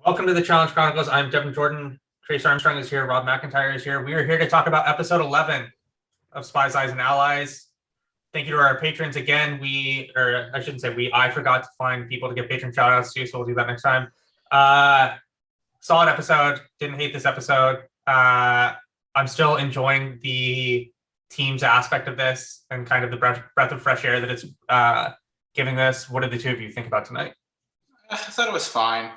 Welcome to the Challenge Chronicles. I'm Devin Jordan. Trace Armstrong is here. Rob McIntyre is here. We are here to talk about episode 11 of Spies, Lies, and Allies. Thank you to our patrons again. I forgot to find people to give patron shout outs to, so we'll do that next time. Solid episode. Didn't hate this episode. I'm still enjoying the teams aspect of this and kind of the breath of fresh air that it's giving this. What did the two of you think about tonight? I thought it was fine.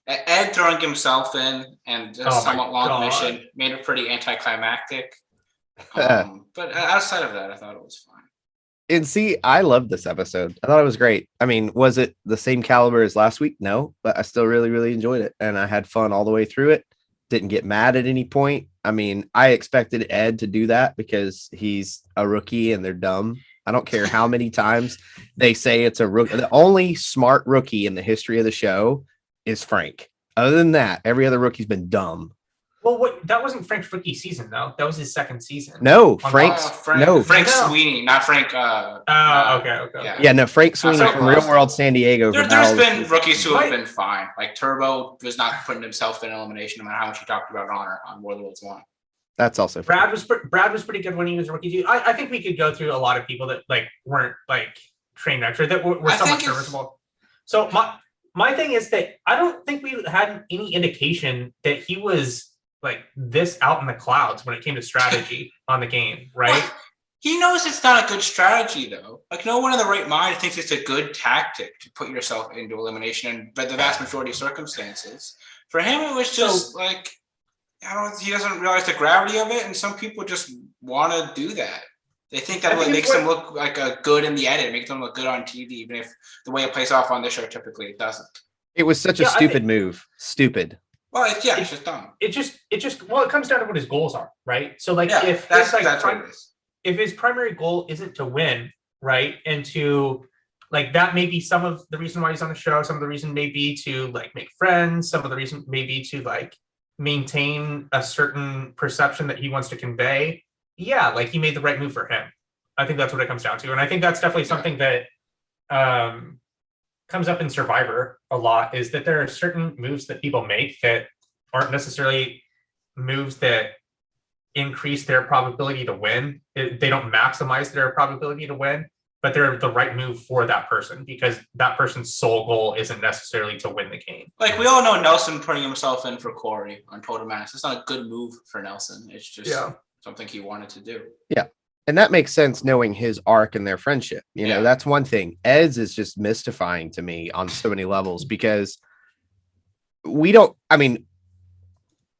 Ed throwing himself in and a somewhat long mission made it pretty anticlimactic. But outside of that, I thought it was fine. And see, I loved this episode. I thought it was great. I mean, was it the same caliber as last week? No, but I still really, really enjoyed it. And I had fun all the way through it. Didn't get mad at any point. I mean, I expected Ed to do that because he's a rookie and they're dumb. I don't care how many times they say it's a rookie. The only smart rookie in the history of the show is Frank. Other than that, every other rookie's been dumb. Well, that wasn't Frank's rookie season, though. That was his second season. No, Frank Sweeney, not Frank. Okay. Yeah, no, Frank Sweeney from Real World San Diego. There's been rookies who have been fine. Like Turbo was not putting himself in elimination, no matter how much he talked about honor on War of the Worlds 1. That's also Brad was pretty good when he was a rookie. I think we could go through a lot of people that weren't trained wrecks or that were somewhat serviceable. So my thing is that I don't think we had any indication that he was this out in the clouds when it came to strategy on the game, right? Well, he knows it's not a good strategy, though. No one in the right mind thinks it's a good tactic to put yourself into elimination, but the vast majority of circumstances. For him, it was just he doesn't realize the gravity of it, and some people just want to do that. They think that it makes them look like a good in the edit. It makes them look good on TV, even if the way it plays off on this show typically it doesn't. It was such a stupid move. Stupid. Well, it's just dumb. It comes down to what his goals are, right? So if his primary goal isn't to win, right, and to that may be some of the reason why he's on the show. Some of the reason may be to make friends. Some of the reason may be to maintain a certain perception that he wants to convey. Yeah, he made the right move for him. I think that's what it comes down to. And I think that's definitely something that comes up in Survivor a lot, is that there are certain moves that people make that aren't necessarily moves that increase their probability to win. They don't maximize their probability to win, but they're the right move for that person because that person's sole goal isn't necessarily to win the game. We all know Nelson putting himself in for Corey on Total Mass. It's not a good move for Nelson. It's just something he wanted to do. Yeah. And that makes sense knowing his arc and their friendship. You know, that's one thing. Ed's is just mystifying to me on so many levels because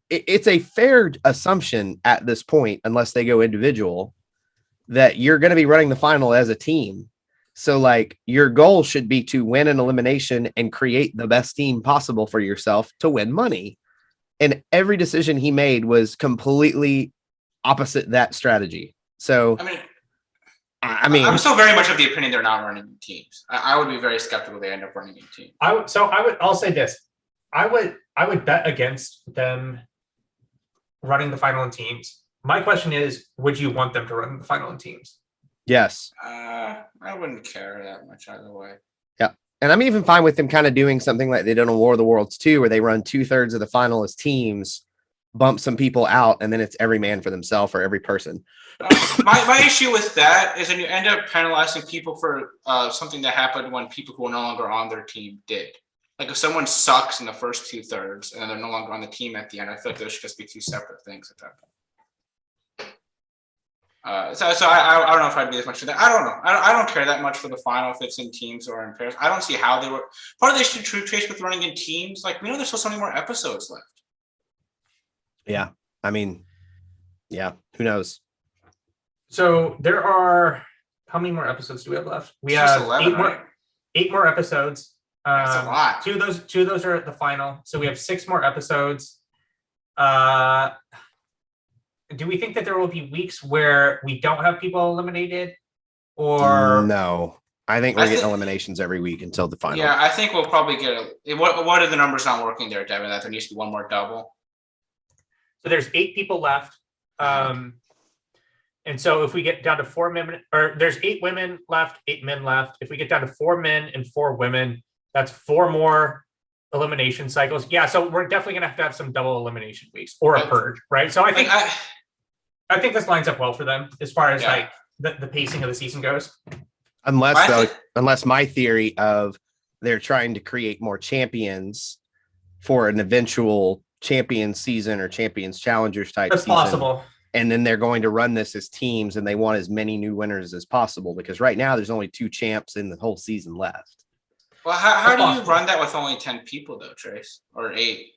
it's a fair assumption at this point, unless they go individual, that you're going to be running the final as a team. So your goal should be to win an elimination and create the best team possible for yourself to win money. And every decision he made was opposite that strategy. So, I'm still very much of the opinion they're not running in teams. I would be very skeptical they end up running in teams. I'll say this. I would bet against them running the final in teams. My question is, would you want them to run the final in teams? Yes. I wouldn't care that much either way. Yeah. And I'm even fine with them kind of doing something like they did on War of the Worlds 2, where they run 2/3 of the final as teams, bump some people out, and then it's every man for themselves or every person. My issue with that is when you end up penalizing people for something that happened when people who are no longer on their team did. If someone sucks in the first 2/3 and they're no longer on the team at the end, I feel like those should just be two separate things at that point. So I don't know if I'd be as much of that. I don't know. I don't care that much for the final if it's in teams or in pairs. I don't see how they were. Part of the issue Trace with running in teams, we know there's still so many more episodes left. Yeah. Who knows? So there are, how many more episodes do we have left? We have 11, eight more episodes. That's a lot. Two of those are at the final. So we have 6 more episodes. Do we think that there will be weeks where we don't have people eliminated? Or no? I think we're getting eliminations every week until the final. Yeah, I think we'll probably get what are the numbers not working there, Devin? That there needs to be one more double. So there's 8 people left. And so if we get down to 4 men, or there's 8 women left, 8 men left. If we get down to 4 men and 4 women, that's 4 more elimination cycles. Yeah, so we're definitely gonna have to have some double elimination weeks or a purge, right? So I think Like, I think this lines up well for them as far as Yeah. like the pacing of the season goes. Unless my theory of they're trying to create more champions for an eventual champions season or champions challengers type That's season. possible. And then they're going to run this as teams and they want as many new winners as possible because right now there's only 2 champs in the whole season left. well, how do you possible. run that with only 10 people though, Trace, or 8?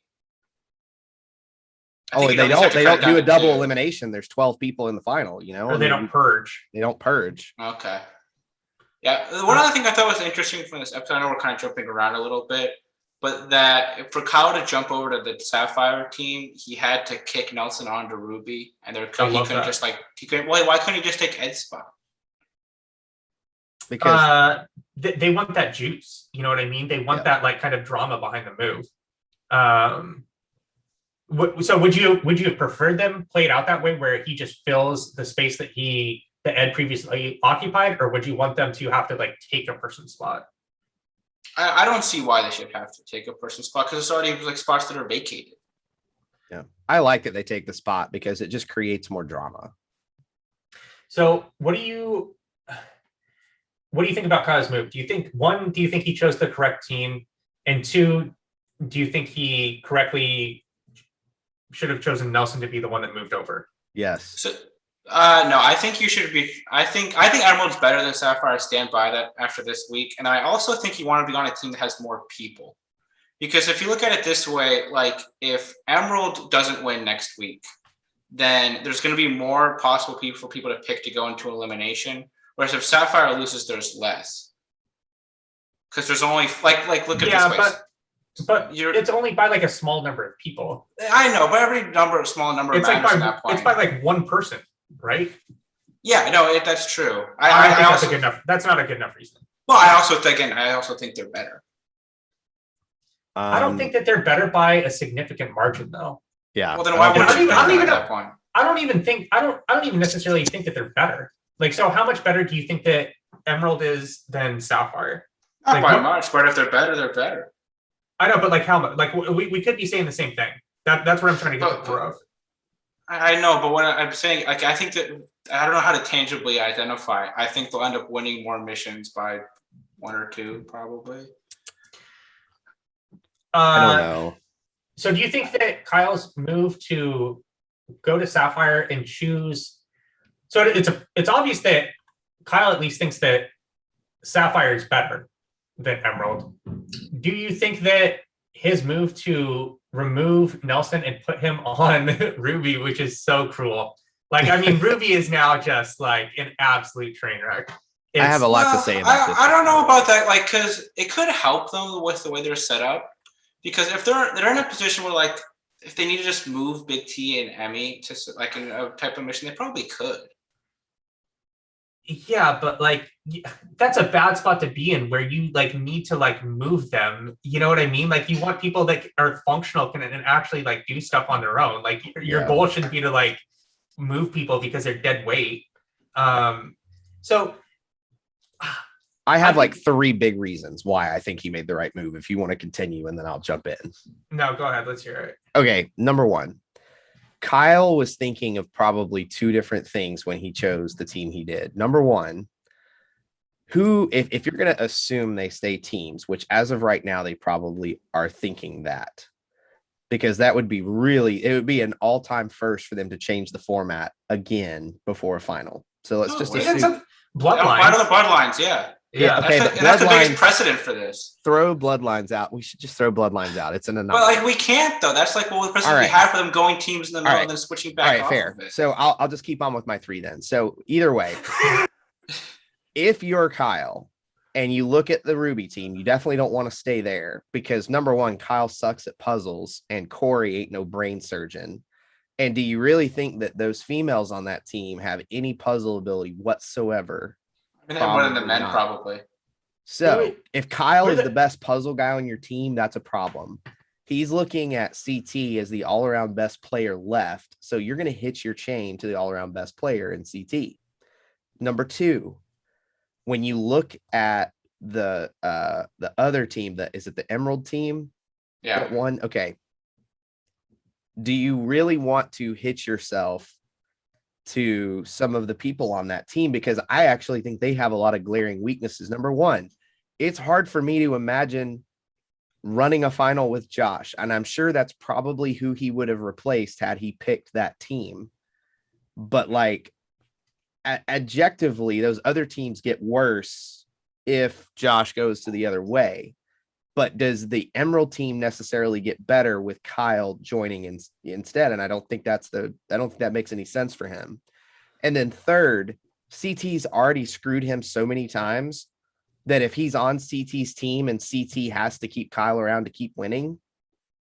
I Oh, think they you'd almost have don't to cut it do a down to double 2. elimination. There's 12 people in the final, you know, Or they don't purge. They don't purge. Okay. Yeah. One other thing I thought was interesting from this episode, I know we're kind of jumping around a little bit, but that for Kyle to jump over to the Sapphire team, he had to kick Nelson onto Ruby, and he love couldn't that. just like he couldn't. Why couldn't he just take Ed's spot? Because They want that juice. You know what I mean? They want that like kind of drama behind the move. So would you have preferred them play it out that way where he just fills the space that Ed previously occupied, or would you want them to have to like take a person's spot? I don't see why they should have to take a person's spot because it's already like spots that are vacated. yeah, I like that they take the spot because it just creates more drama. So what do you think about Kyle's move? Do you think he chose the correct team? And 2, do you think he correctly should have chosen Nelson to be the one that moved over? Yes. So no, I think you should be. I think Emerald's better than Sapphire. I stand by that after this week, and I also think you want to be on a team that has more people, because if you look at it this way, like if Emerald doesn't win next week, then there's going to be more possible people for people to pick to go into elimination. Whereas if Sapphire loses, there's less, because there's only like look at this place. But it's only by like a small number of people. I know, but every small number It's matters like at that point. it's by like one person, right? Yeah, no, that's true. I think that's a good enough. That's not a good enough reason. Well, I also think they're better. I don't think that they're better by a significant margin, though. Yeah. Well, then why would you I don't even at that point? I don't even necessarily think that they're better. Like, so how much better do you think that Emerald is than Sapphire? Not Like, by what- much, but if they're better, they're better. I know, but like how much? Like we could be saying the same thing. That's what I'm trying to get the core of. I know, but what I'm saying, like, I think that I don't know how to tangibly identify. I think they'll end up winning more missions by 1 or 2, probably. I don't know. So do you think that Kyle's move to go to Sapphire and choose? So it's obvious that Kyle at least thinks that Sapphire is better than Emerald. Do you think that his move to remove Nelson and put him on Ruby, which is so cruel? Like, I mean, Ruby is now just like an absolute train wreck. I have a lot to say about this. I don't know about that, like, because it could help them with the way they're set up. Because if they're in a position where, like, if they need to just move Big T and Emmy to like in a type of mission, they probably could. Yeah, but like that's a bad spot to be in where you like need to like move them. You know what I mean? Like you want people that are functional and actually like do stuff on their own. Like your goal shouldn't be to like move people because they're dead weight. So I have like 3 big reasons why I think he made the right move. If you want to continue, and then I'll jump in. No, go ahead. Let's hear it. Okay, number 1. Kyle was thinking of probably 2 different things when he chose the team he did. Number 1, if you're going to assume they stay teams, which as of right now, they probably are thinking that, because that would be it would be an all-time first for them to change the format again before a final. So let's just assume. Bloodlines. Final the bloodlines, yeah. Yeah. Okay, that's the biggest precedent for this. Throw bloodlines out. We should just throw bloodlines out. It's an anomaly. But like we can't though. That's like the precedent we have for them going teams in the middle and then switching back. All right, fair. So I'll just keep on with my 3 then. So either way, if you're Kyle and you look at the Ruby team, you definitely don't want to stay there because number 1, Kyle sucks at puzzles and Corey ain't no brain surgeon. And do you really think that those females on that team have any puzzle ability whatsoever? I mean, more than the men, probably. So if Kyle is the best puzzle guy on your team, that's a problem. He's looking at CT as the all-around best player left. So you're going to hitch your chain to the all-around best player in CT. Number 2, when you look at the other team, is it the Emerald team? Yeah. At one, okay. Do you really want to hitch yourself to some of the people on that team? Because I actually think they have a lot of glaring weaknesses. Number one, it's hard for me to imagine running a final with Josh, and I'm sure that's probably who he would have replaced had he picked that team. But like, objectively, those other teams get worse if Josh goes to the other way. But does the Emerald team necessarily get better with Kyle joining instead? And I don't think that makes any sense for him. And then third, CT's already screwed him so many times that if he's on CT's team and CT has to keep Kyle around to keep winning,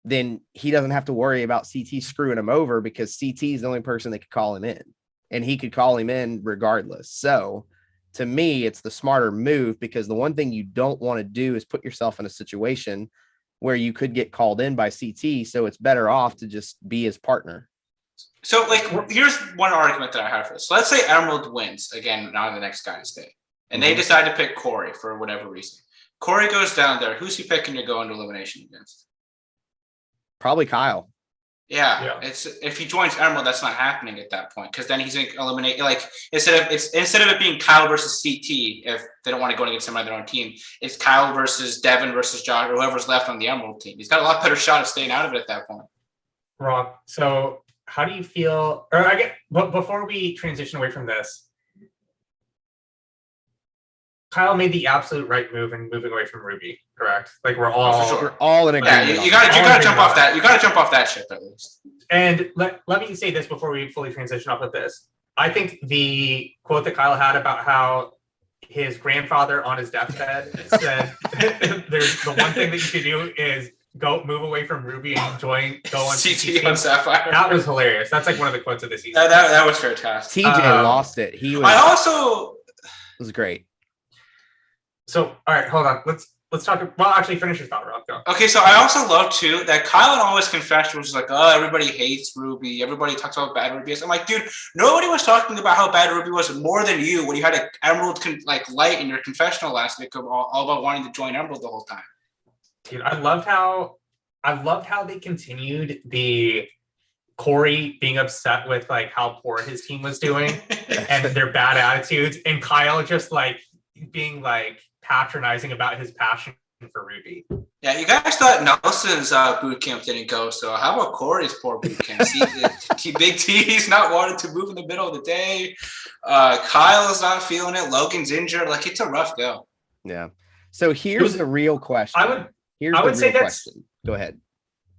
then he doesn't have to worry about CT screwing him over, because CT is the only person that could call him in, and he could call him in regardless. So to me, it's the smarter move, because the one thing you don't want to do is put yourself in a situation where you could get called in by CT. So it's better off to just be his partner. So, like, here's one argument that I have for this. So let's say Emerald wins again on the next guy's day, and they decide to pick Corey for whatever reason. Corey goes down there. Who's he picking to go into elimination against? Probably Kyle. Yeah. It's if he joins Emerald, that's not happening at that point, because then he's going to eliminate. Like, instead of it being Kyle versus CT, if they don't want to go against someone on their own team, it's Kyle versus Devin versus Josh, or whoever's left on the Emerald team. He's got a lot better shot of staying out of it at that point. Rob, so how do you feel? But before we transition away from this, Kyle made the absolute right move in moving away from Ruby, correct? Like, we're all in Yeah, agreement. you gotta jump off that. You gotta jump off that ship at least. And let me say this before we fully transition off of this. I think the quote that Kyle had about how his grandfather on his deathbed said, "There's the one thing that you should do is move away from Ruby and go on CT on Sapphire." That was hilarious. That's like one of the quotes of the season. That was fantastic. TJ lost it. It was great. So, all right, hold on. Let's talk. Well, actually, finish your thought, Rob. Go. Okay, so I also love too that Kyle in all his confession was like, "Oh, everybody hates Ruby. Everybody talks about bad Ruby." I'm like, dude, nobody was talking about how bad Ruby was more than you when you had an Emerald light in your confessional last week, all about wanting to join Emerald the whole time. Dude, I loved how they continued the Corey being upset with like how poor his team was doing and their bad attitudes, and Kyle just like being like patronizing about his passion for Ruby. Yeah, you guys thought Nelson's boot camp didn't go, so how about Corey's poor boot camp? See, Big T's not wanting to move in the middle of the day. Kyle's not feeling it. Logan's injured. Like, it's a rough go. Yeah. So here's the real question. I would say question. Go ahead.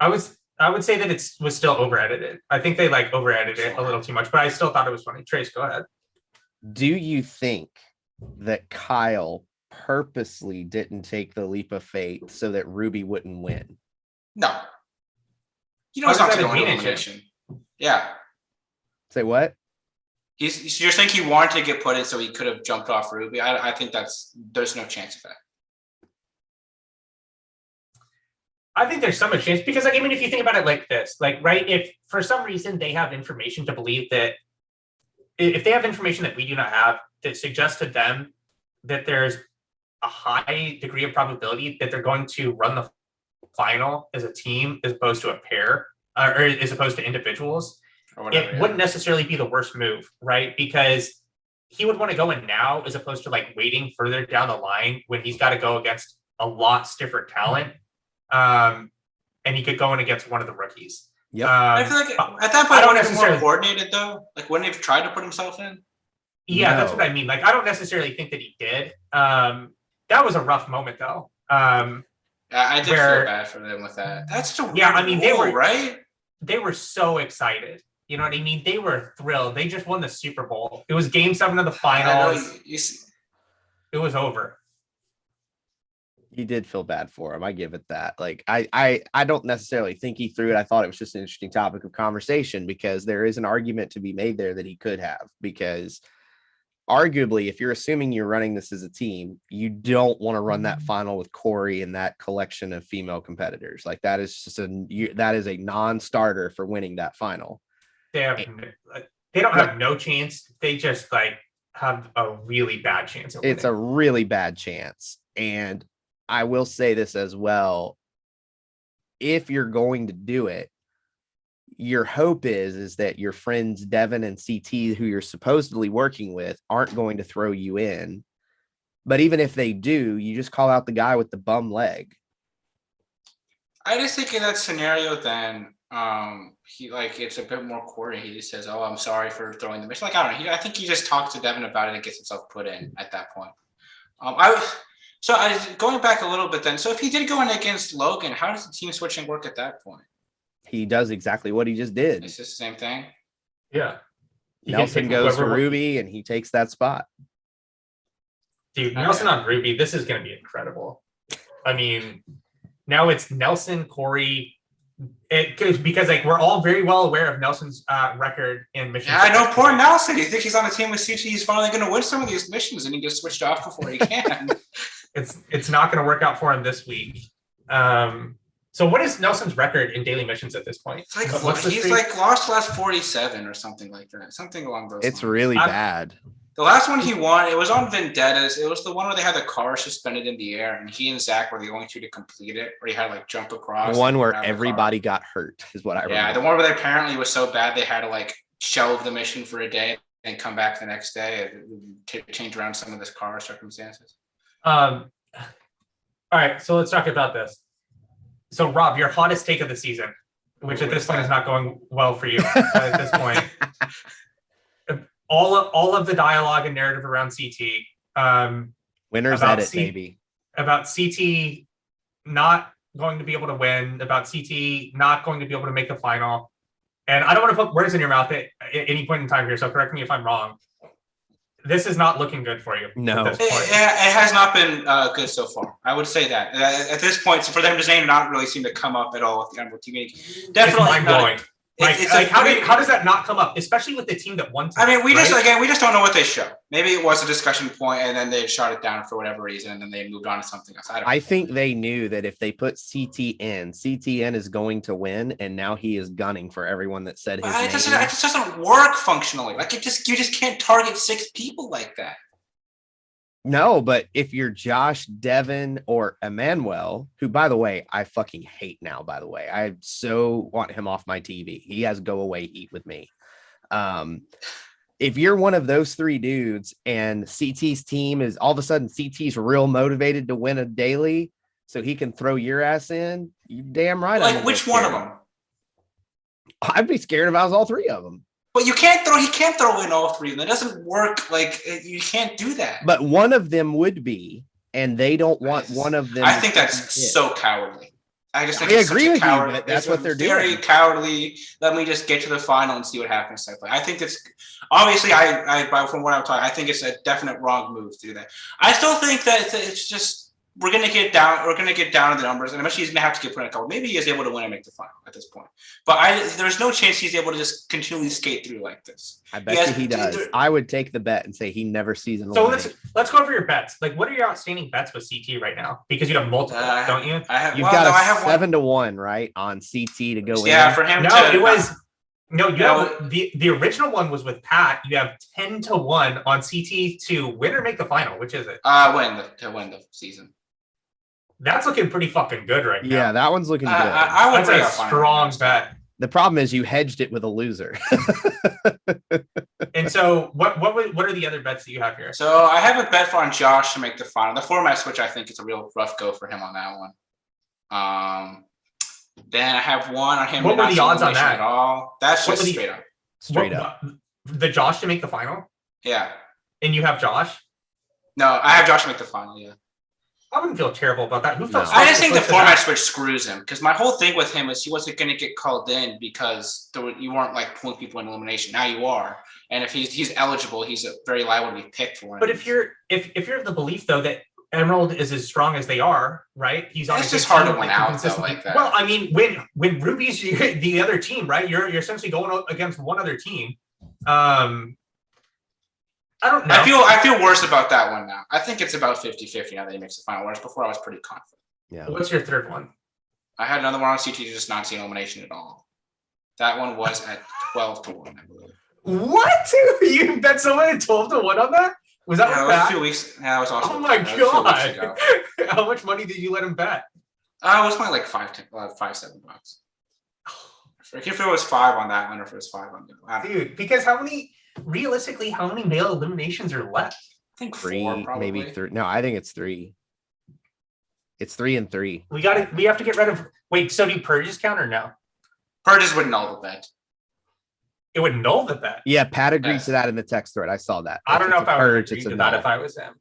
I would say that it was still over edited. I think they like over edited it a little too much, but I still thought it was funny. Trace, go ahead. Do you think that Kyle purposely didn't take the leap of faith so that Ruby wouldn't win? No. He knows not to go into elimination. Yeah. Say what? You're saying he wanted to get put in so he could have jumped off Ruby? I think there's no chance of that. I think there's so much chance because, like, I mean, if you think about it like this, like, right, if for some reason they have information to believe that, if they have information that we do not have that suggests to them that there's a high degree of probability that they're going to run the final as a team as opposed to a pair, or as opposed to individuals, it wouldn't necessarily be the worst move, right? Because he would want to go in now as opposed to like waiting further down the line when he's got to go against a lot stiffer talent. And he could go in against one of the rookies. Yeah, I feel like at that point, I don't necessarily more coordinated though. Like, wouldn't he have tried to put himself in? Yeah, that's what I mean. Like, I don't necessarily think that he did. That was a rough moment though. I did feel bad for them with that. That's just a weird I mean, they were right. They were so excited. You know what I mean? They were thrilled. They just won the Super Bowl. It was Game 7 of the finals. It was over. You did feel bad for him. I give it that. Like, I don't necessarily think he threw it. I thought it was just an interesting topic of conversation because there is an argument to be made there that he could have, because arguably, if you're assuming you're running this as a team, you don't want to run that final with Corey and that collection of female competitors. Like, that is just that is a non-starter for winning that final. They don't have no chance. They just like have a really bad chance. It's a really bad chance. And I will say this as well. if you're going to do it, your hope is that your friends Devin and CT, who you're supposedly working with, aren't going to throw you in. But even if they do, you just call out the guy with the bum leg. I just think in that scenario, then he like it's a bit more coordinated. He just says, "Oh, I'm sorry for throwing the mission." Like I don't know. I think he just talks to Devin about it and gets himself put in at that point. Going back a little bit then. So if he did go in against Logan, how does the team switching work at that point? He does exactly what he just did. It's just the same thing. Yeah. Nelson goes to Ruby and he takes that spot. Dude, Nelson on Ruby, this is going to be incredible. I mean, now it's Nelson, Corey. Because like we're all very well aware of Nelson's record in missions. Yeah, I know. Poor Nelson. You think he's on a team with CT? He's finally going to win some of these missions, and he gets switched off before he can. It's not going to work out for him this week. So what is Nelson's record in daily missions at this point? It's like he's like lost the last 47 or something like that. Something along those lines. It's really bad. The last one he won, it was on Vendettas. It was the one where they had the car suspended in the air, and he and Zach were the only two to complete it, where he had to like jump across. The one where everybody got hurt is what I remember. Yeah, the one where they apparently was so bad they had to like shelve the mission for a day and come back the next day to change around some of this car circumstances. All right, so let's talk about this. So Rob, your hottest take of the season, which at this point is not going well for you at this point. All of the dialogue and narrative around CT. Winners edit, baby. About CT not going to be able to win, about CT not going to be able to make the final. And I don't want to put words in your mouth at any point in time here, so correct me if I'm wrong. This is not looking good for you. No. It has not been good so far. I would say that. At this point, so for them to say not really seem to come up at all with the Emerald team. Definitely mind-blowing. How does that not come up, especially with the team that won tonight? I mean, we just don't know what they show. Maybe it was a discussion point, and then they shot it down for whatever reason, and then they moved on to something else. I think they knew that if they put CTN is going to win, and now he is gunning for everyone that said his name. It just doesn't work functionally. Like you just can't target 6 people like that. No, but if you're Josh, Devin, or Emmanuel, who, by the way, I fucking hate now, by the way. I so want him off my TV. He has go away heat with me. If you're one of those 3 dudes and CT's team is all of a sudden CT's real motivated to win a daily so he can throw your ass in, you damn right. Like which one of them? I'd be scared if I was all 3 of them. But he can't throw in all 3 of them. That doesn't work. Like you can't do that. But one of them would be, and they don't want one of them. I think that's so cowardly. I just think I agree with you, but that's what they're doing. Very cowardly. Let me just get to the final and see what happens. I think that's obviously from what I'm talking, I think it's a definite wrong move to do that. I still think that it's just we're gonna get down to the numbers, and eventually he's gonna have to get put in a couple. Maybe he is able to win and make the final at this point. But there's no chance he's able to just continually skate through like this. I bet he does. I would take the bet and say he never sees an. So let's go over your bets. Like, what are your outstanding bets with CT right now? Because you have multiple, don't you? You've got 7-1, right, on CT to go in. Yeah, for him. No, it was. No, you have the original one was with Pat. You have 10-1 on CT to win or make the final. Which is it? To win the season. That's looking pretty fucking good right now. Yeah, that one's looking good. I would That's a strong bet. The problem is you hedged it with a loser. And so, what are the other bets that you have here? So I have a bet on Josh to make the final. The format switch, I think, is a real rough go for him on that one. Then I have one on him. What were the odds on that? At all? That's just straight up. Straight up. The Josh to make the final? Yeah. And you have Josh? No, I have Josh to make the final. Yeah. I wouldn't feel terrible about that. I just think the format switch screws him because my whole thing with him is he wasn't going to get called in because you weren't like pulling people in elimination. Now you are, and if he's eligible, he's very liable to be picked for it. But if you're of the belief though that Emerald is as strong as they are, right? He's on. It's just hard to win out though, like that. Well, I mean, when Ruby's the other team, right? You're essentially going against one other team. I don't know. I feel worse about that one now. I think it's about 50-50 now that he makes the final. Whereas before I was pretty confident. Yeah. What's your third one? I had another one on CT to just not see elimination at all. That one was at 12-1, I believe. What? You bet someone at 12-1 on that? Was that was a few weeks? Yeah, that was also. Oh my god! How much money did you let him bet? It was probably like $5-7. I forget if it was 5 on that one or if it was 5 on the other. Dude, because realistically, how many male eliminations are left? I think 3, 4 probably. maybe 3. No, I think it's 3. It's 3 and 3. We have to get rid of. Wait, so do purges count or no? Purges would null the bet. It would null the bet. Yeah, Pat agreed Yes. to that in the text thread. I saw that. I don't know if I would purge, agree it's a to that null. if I was him.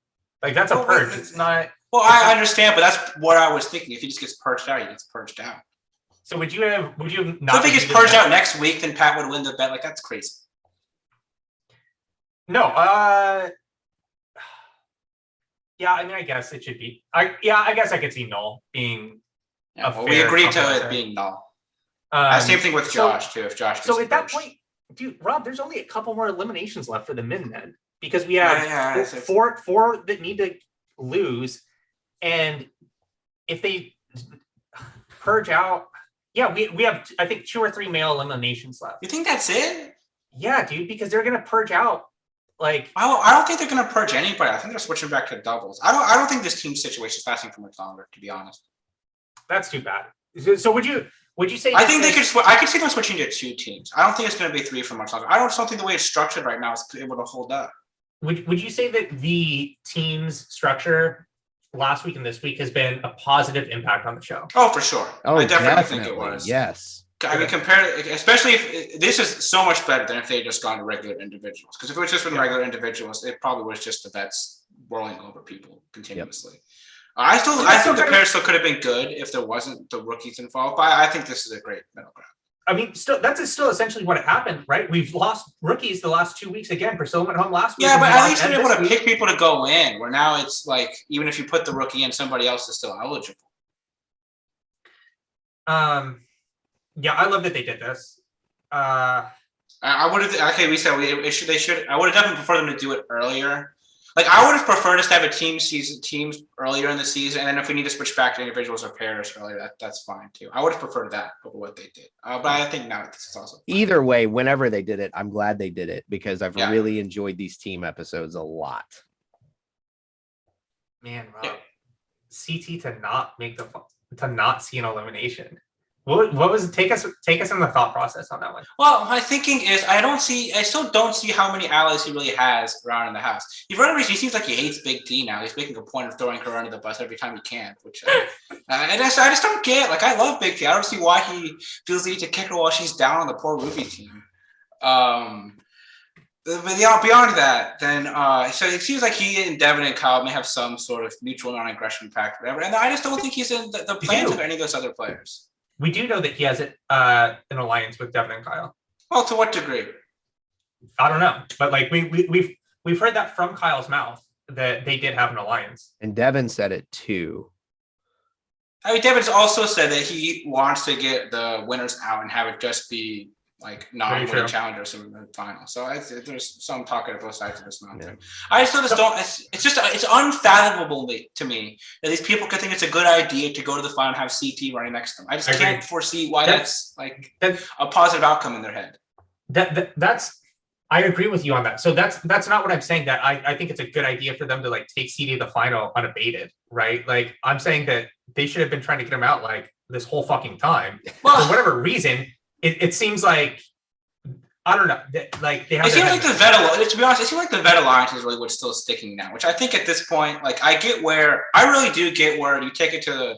Like that's a Well, purge. wait, It's not. Well, I understand, but that's what I was thinking. If he just gets purged out, he gets purged out. So would you have So not? if he gets agreed to purged that? out next week, then Pat would win the bet. Like that's crazy. No. Yeah, I mean, I guess it should be. I guess I could see null being. Yeah, A well, we fair agreed to compromise. it being null. Um, Same thing with so- Josh too. If Josh gets So at that purged. point, dude, Rob, there's only a couple more eliminations left for the men then, because we have Yeah, four that need to lose, and if they purge out, yeah, we have I think 2 or 3 male eliminations left. You think that's it? Yeah, dude, because they're gonna purge out like I don't think they're gonna purge anybody. I think they're switching back to doubles. I don't think this team situation is lasting for much longer, to be honest. that's too bad. So would you say? I this think they is- could. I could see them switching to 2 teams. I don't think it's going to be 3 for much longer. I don't think the way it's structured right now is able to hold up. Would you say that the team's structure last week and this week has been a positive impact on the show? Oh, for sure. Oh, I definitely definitely. think it was. Yes. I mean, especially if this is so much better than if they had just gone to regular individuals. Because if it was just been Yeah. regular individuals, it probably was just the bets rolling over people continuously. I think the pair still could have been good if there wasn't the rookies involved. But I think this is a great middle ground. I mean, that's still essentially what happened, right? We've lost rookies the last 2 weeks again. Priscilla went home last week. Yeah, and but we at lost least they're Ed able this to week. pick people to go in. Where now it's like even if you put the rookie in, somebody else is still eligible. Yeah, I love that they did this. I would have. Okay, we said they should. I would have definitely preferred them to do it earlier. Like I would have preferred us to have a teams earlier in the season, and then if we need to switch back to individuals or pairs earlier, that's fine too. I would have preferred that over what they did. But I think now this is also fine. Either way, whenever they did it, I'm glad they did it because I've Yeah. really enjoyed these team episodes a lot. Man, Rob, Yeah. CT to not see an elimination. What was take us in the thought process on that one? Well, my thinking is I still don't see how many allies he really has around in the house. He seems like he hates Big D now. He's making a point of throwing her under the bus every time he can, which I just don't get. Like I love Big D. I don't see why he feels the need to kick her while she's down on the poor Ruby team. But yeah, beyond that, then so it seems like he and Devin and Kyle may have some sort of mutual non-aggression pact, whatever. And I just don't think he's in the plans of any of those other players. We do know that he has an alliance with Devin and Kyle. Well, to what degree? I don't know, but like we've heard that from Kyle's mouth that they did have an alliance. And Devin said it too. I mean, Devin's also said that he wants to get the winners out and have it just be like non-winning challengers in the final. So there's some talking at both sides of this mountain. Yeah. I still just don't. It's unfathomable to me that these people could think it's a good idea to go to the final and have CT running next to them. I just can't foresee why that's like a positive outcome in their head. That's I agree with you on that. So that's not what I'm saying. That I think it's a good idea for them to like take CD to the final unabated, right? Like I'm saying that they should have been trying to get him out like this whole fucking time. Well, for whatever reason, it seems like I don't know. Like they have. It seems like the vet alliance. To be honest, it seems like the vet alliance is really what's still sticking now. Which I think at this point, like I really do get where you take it to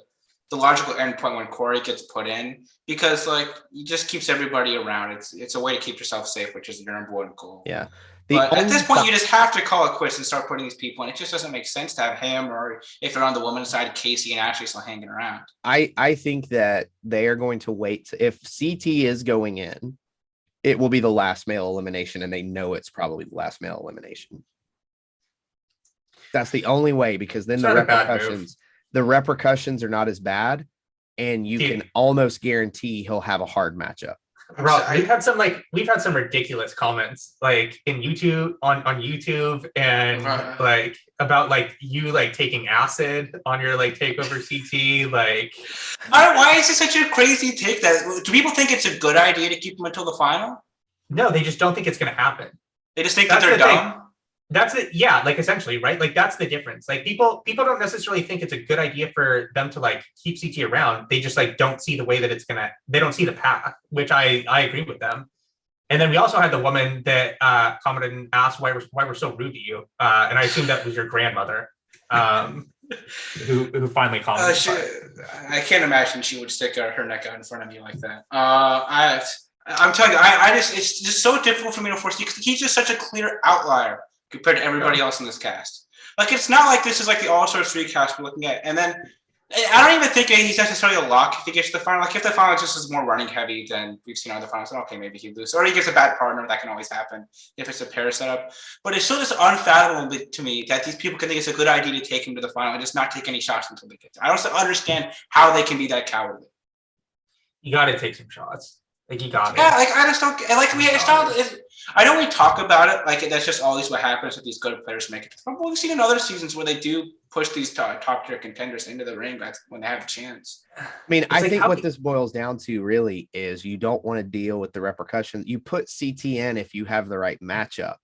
the logical endpoint when Corey gets put in, because like it just keeps everybody around. It's a way to keep yourself safe, which is your number one goal. Yeah. But at this point, you just have to call it quits and start putting these people in. It just doesn't make sense to have him, or if they're on the women's side, Casey and Ashley still hanging around. I think that they are going to wait. If CT is going in, it will be the last male elimination, and they know it's probably the last male elimination. That's the only way, because then the repercussions are not as bad, and you can almost guarantee he'll have a hard matchup. Rob, we've had some ridiculous comments like in YouTube on YouTube and like about like you like taking acid on your like takeover CT. Like why is it such a crazy take? That do people think it's a good idea to keep them until the final? No, they just don't think it's gonna happen. They just think that they're dumb. That's it. Yeah, like essentially, right? Like that's the difference. Like people don't necessarily think it's a good idea for them to like keep CT around. They just like don't see the way that it's gonna. They don't see the path, which I agree with them. And then we also had the woman that commented and asked why we're so rude to you, and I assume that was your grandmother, who finally commented. I can't imagine she would stick her neck out in front of me like that. I'm telling you, I just it's just so difficult for me to foresee because he's just such a clear outlier compared to everybody else in this cast. Like it's not like this is like the All Stars 3 cast we're looking at, and then I don't even think he's necessarily a lock if he gets to the final. Like if the final just is more running heavy than we've seen on the finals, then okay, maybe he loses. Or he gets a bad partner, that can always happen if it's a pair setup. But it's still just unfathomable to me that these people can think it's a good idea to take him to the final and just not take any shots until they get there. I don't understand how they can be that cowardly. You got to take some shots. Like you got it. Yeah, like I just don't like it's not. I know we talk about it like that's just always what happens if these good players make it. But we've seen in other seasons where they do push these top tier contenders into the ring. That's when they have a chance. I mean, I like think what this boils down to really is you don't want to deal with the repercussions. You put CTN if you have the right matchup.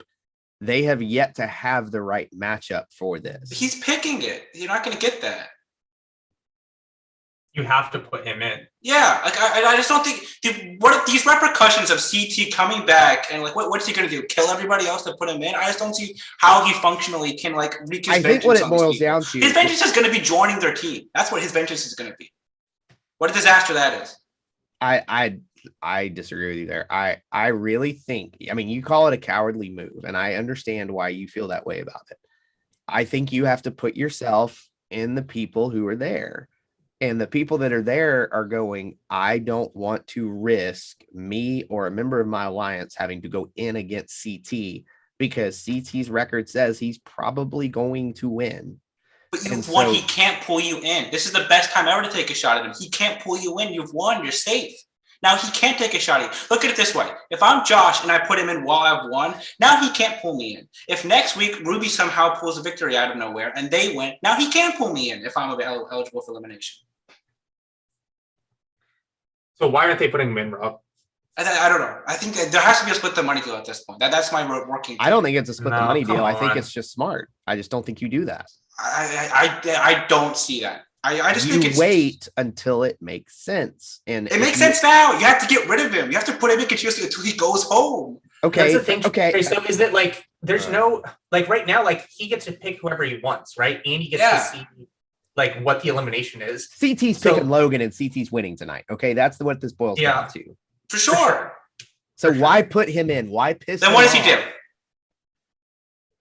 They have yet to have the right matchup for this. He's picking it. You're not going to get that. You have to put him in. Yeah, like I just don't think what these repercussions of CT coming back and like what's he going to do? Kill everybody else to put him in? I just don't see how he functionally can like wreak his vengeance. I think what it boils down to, his vengeance is going to be joining their team. That's what his vengeance is going to be. What a disaster that is. I disagree with you there. I really think. I mean, you call it a cowardly move, and I understand why you feel that way about it. I think you have to put yourself in the people who are there. And the people that are there are going, I don't want to risk me or a member of my alliance having to go in against CT because CT's record says he's probably going to win. But you've won. He can't pull you in. This is the best time ever to take a shot at him. He can't pull you in. You've won. You're safe. Now he can't take a shot at you. Look at it this way. If I'm Josh and I put him in while I've won, now he can't pull me in. If next week Ruby somehow pulls a victory out of nowhere and they win, now he can't pull me in if I'm eligible for elimination. So why aren't they putting him in, Rob? I don't know. I think there has to be a split the money deal at this point. That's my working. I don't think it's a split the money deal. I think it's just smart. I just don't think you do that. I don't see that. I just think it's wait until it makes sense. And it makes sense now. You have to get rid of him. You have to put him in continuously until he goes home. Okay. That's the thing. Okay. So is that like there's no like right now, like he gets to pick whoever he wants, right? And he gets to see like what the elimination is. CT's picking Logan and CT's winning tonight. Okay, that's what this boils down to. For sure. So why put him in? Why piss him off? Then what does he do?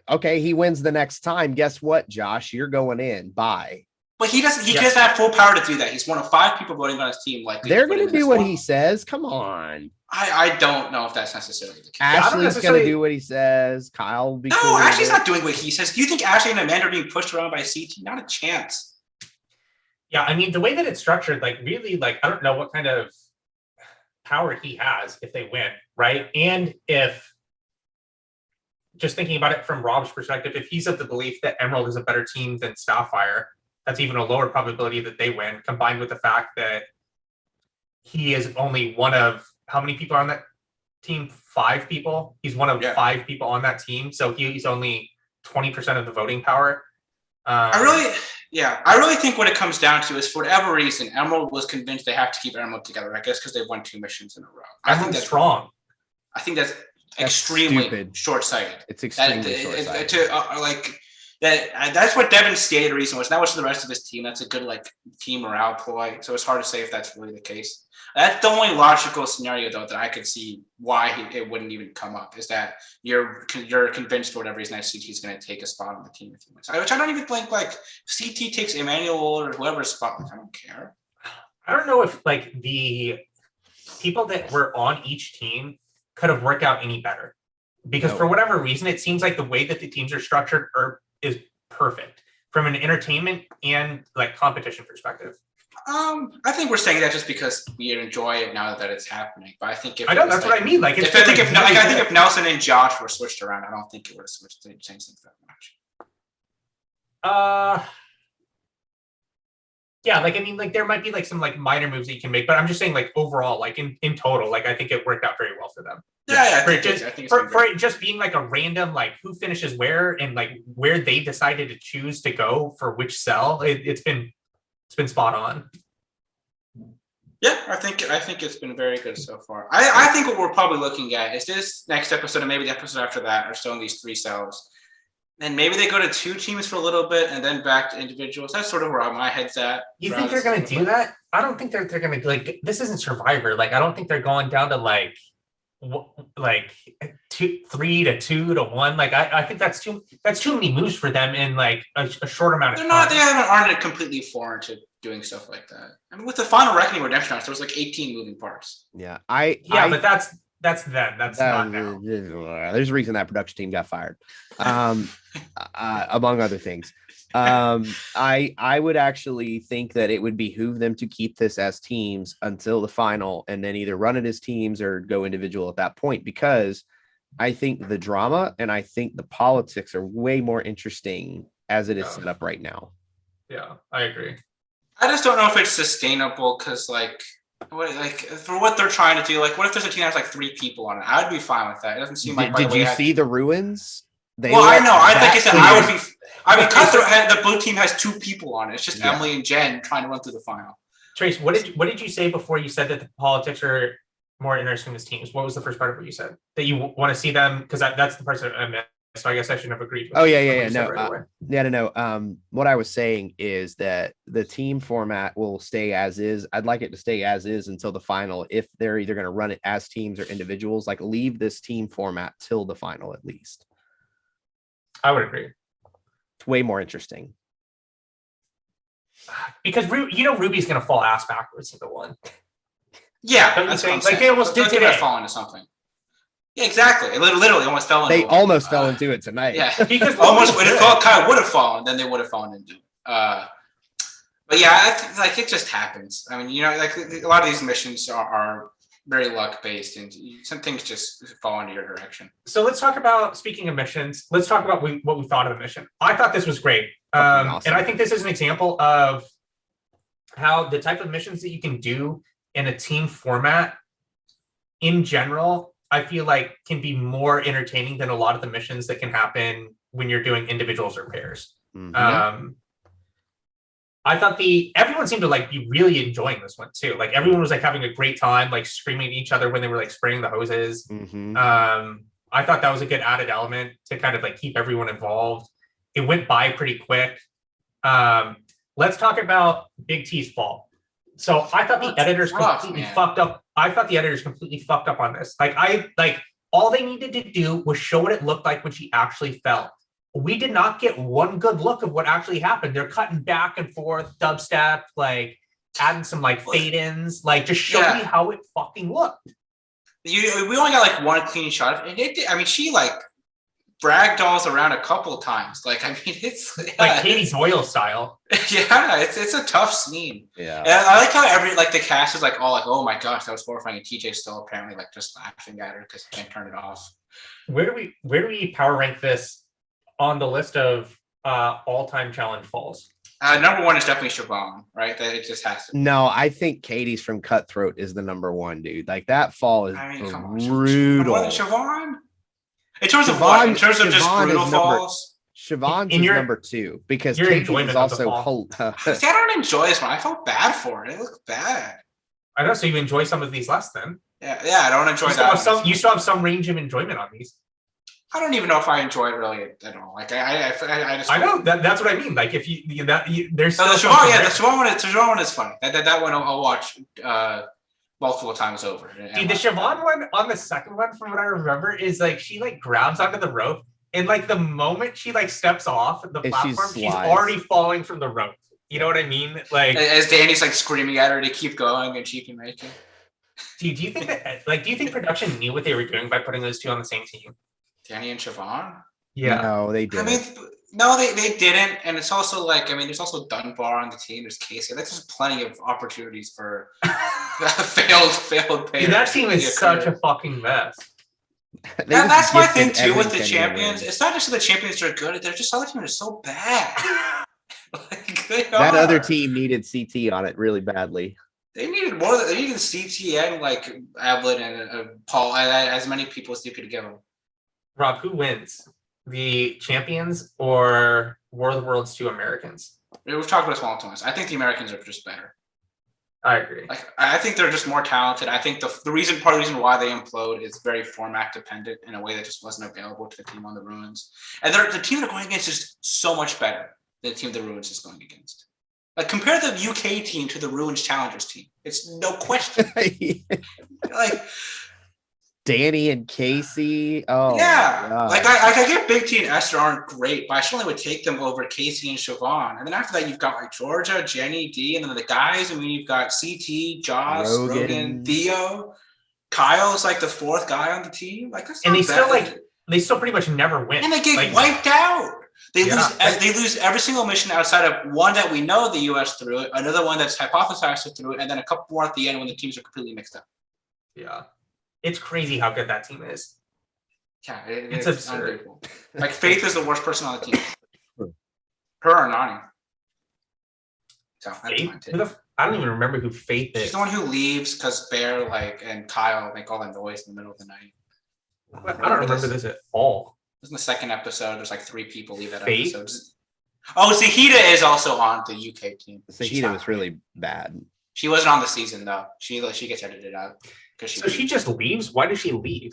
Okay, he wins the next time. Guess what, Josh? You're going in. Bye. But he doesn't. He doesn't have full power to do that. He's one of 5 people voting on his team. Like they're going to do what he says. Come on. I don't know if that's necessarily the case. Ashley's going to do what he says. Kyle will be. No, Ashley's not doing what he says. Do you think Ashley and Amanda are being pushed around by CT? Not a chance. Yeah, I mean, the way that it's structured, like really, like I don't know what kind of power he has if they win, right? And if just thinking about it from Rob's perspective, if he's of the belief that Emerald is a better team than Starfire, that's even a lower probability that they win, combined with the fact that he is only one of how many people are on that team? 5 people. He's one of 5 people on that team, so he's only 20% of the voting power. I really think what it comes down to is for whatever reason, Emerald was convinced they have to keep Emerald together. I guess because they've won 2 missions in a row. I think that's strong. I think that's extremely stupid. Short-sighted. It's extremely short-sighted. That's what Devin's stated reason was. Not much to the rest of his team. That's a good like team morale ploy. So it's hard to say if that's really the case. That's the only logical scenario though that I could see why it wouldn't even come up is that you're convinced for whatever reason that CT is going to take a spot on the team if he wins. Which I don't even think like CT takes Emmanuel or whoever's spot. Like, I don't care. I don't know if like the people that were on each team could have worked out any better because for whatever reason it seems like the way that the teams are structured is perfect from an entertainment and like competition perspective. I think we're saying that just because we enjoy it now that it's happening. But I think if that's what I mean. Like, I think if Nelson and Josh were switched around, I don't think it would have switched to change things that much. Yeah, like I mean, like there might be like some like minor moves that you can make, but I'm just saying like overall, like in total, like I think it worked out very well for them. Yeah, For it just being like a random like who finishes where and like where they decided to choose to go for which cell, it's been spot on. Yeah, I think it's been very good so far. I think what we're probably looking at is this next episode and maybe the episode after that are still in these 3 cells. And maybe they go to 2 teams for a little bit and then back to individuals. That's sort of where my head's at. You think they're going to do that? I don't think they're going to like. This isn't Survivor. Like I don't think they're going down to like 3 to 2 to 1. Like I think that's too many moves for them in like a short amount of time. They aren't completely foreign to doing stuff like that. I mean, with the Final Reckoning Redemption Arcs, there was like 18 moving parts. Yeah, but that's them. That's not now. There's a reason that production team got fired, among other things. I would actually think that it would behoove them to keep this as teams until the final, and then either run it as teams or go individual at that point, because I think the drama and I think the politics are way more interesting as it is set up right now. Yeah, I agree. I just don't know if it's sustainable because for what they're trying to do, like what if there's a team that has like 3 people on it? I would be fine with that. It doesn't seem like. Did you see the ruins? I know. I would be. I mean, because the blue team has 2 people on it. It's just Emily and Jen trying to run through the final. Trace, what did you say before you said that the politics are more interesting as teams? What was the first part of what you said? That you want to see them, because that's the part that I meant. So I guess I shouldn't have agreed with No. What I was saying is that the team format will stay as is. I'd like it to stay as is until the final. If they're either going to run it as teams or individuals, like leave this team format till the final at least. I would agree. It's way more interesting. Because Ruby's going to fall ass backwards into one. Yeah, that's what I'm saying. Like they almost did today. Fall into something. Yeah, exactly. It literally almost fell into. They almost fell into it tonight. Yeah, because almost kind of would have fallen, then they would have fallen into. But yeah, I think like it just happens. I mean, like a lot of these missions are very luck based, and some things just fall into your direction. So let's talk about, speaking of missions, let's talk about what we thought of the mission. I thought this was great, awesome. And I think this is an example of how the type of missions that you can do in a team format, in general, I feel like can be more entertaining than a lot of the missions that can happen when you're doing individuals or pairs. Mm-hmm. I thought everyone seemed to like be really enjoying this one too. Like everyone was like having a great time, like screaming at each other when they were like spraying the hoses. Mm-hmm. I thought that was a good added element to kind of like keep everyone involved. It went by pretty quick. Let's talk about Big T's fault. So I thought the editors completely fucked up. I thought the editors completely fucked up on this. Like all they needed to do was show what it looked like when she actually fell. We did not get one good look of what actually happened. They're cutting back and forth, dubstep, like adding some like fade-ins, like just show me how it fucking looked. We only got like one clean shot. And she like ragdolls around a couple of times. Like, I mean, it's like Katie Doyle style. Yeah, it's a tough scene. Yeah, and I like how the cast is like all like, oh my gosh, that was horrifying, and TJ's still apparently like just laughing at her because he can't turn it off. Where do we power rank this on the list of all-time challenge falls? Number 1 is definitely Siobhan, right? That it just has to. No, I think Katie's from Cutthroat is the number 1, dude. Like that fall is brutal. Siobhan? In terms of what? In terms of just brutal falls? Siobhan's is number 2 because Katie is also. See, I don't enjoy this one. I felt bad for it. It looked bad. I know. So you enjoy some of these less then? Yeah. I don't enjoy that. You still have some range of enjoyment on these. I don't even know if I enjoy it really at all. Like I just. I know that's what I mean. Like if there's. The Siobhan one is funny. That one I'll watch multiple times over. Dude, the Siobhan one on the second one, from what I remember, is like she like grabs onto the rope, and like the moment she like steps off the platform, she's already falling from the rope. You know what I mean? Like as Danny's like screaming at her to keep going, and she can make it. Dude, do you think production knew what they were doing by putting those two on the same team? Danny and Siobhan? Yeah. No, they didn't. I mean, no, they didn't. And it's also like, I mean, there's also Dunbar on the team. There's Casey. Like, there's plenty of opportunities for failed players. Dude, that team is such a fucking mess. That's my thing too with the champions. It's not just that the champions are good. They're just other teams are so bad. Like, they That are. other team needed CT on it really badly. They needed more. They needed CT and like Evelyn and Paul, as many people as you could give them. Rob, who wins? The champions or War of the Worlds 2 Americans? We've talked about this all times. I think the Americans are just better. I agree. Like, I think they're just more talented. I think part of the reason why they implode is very format dependent in a way that just wasn't available to the team on the Ruins. And the team they're going against is so much better than the team the Ruins is going against. Like, compare the UK team to the Ruins Challengers team. It's no question. Like, Danny and Casey. Oh, yeah. God. Like, I get Big T and Esther aren't great, but I certainly would take them over Casey and Siobhan. And then after that, you've got like Georgia, Jenny, D, and then the guys. I mean, you've got CT, Joss, Rogan, Theo. Kyle's like the fourth guy on the team. Like, that's And not bad. they still pretty much never win. And they get Like, wiped out. They Yeah. lose every single mission outside of one that we know the US threw it, another one that's hypothesized through it, and then a couple more at the end when the teams are completely mixed up. Yeah. It's crazy how good that team is. Yeah, It's it's absurd. unbelievable. Like, Faith is the worst person on the team. Her or Nani. So that's Faith? mine too. I don't even remember who Faith is. She's the one who leaves because Bear and Kyle make all the noise in the middle of the night. I don't remember this at all. It was in the second episode. There's like 3 people leave that Faith? episode. Oh, Zahida is also on the UK team. Sahita was really bad. She wasn't on the season though. She gets edited out because So she just leaves? Why does she leave?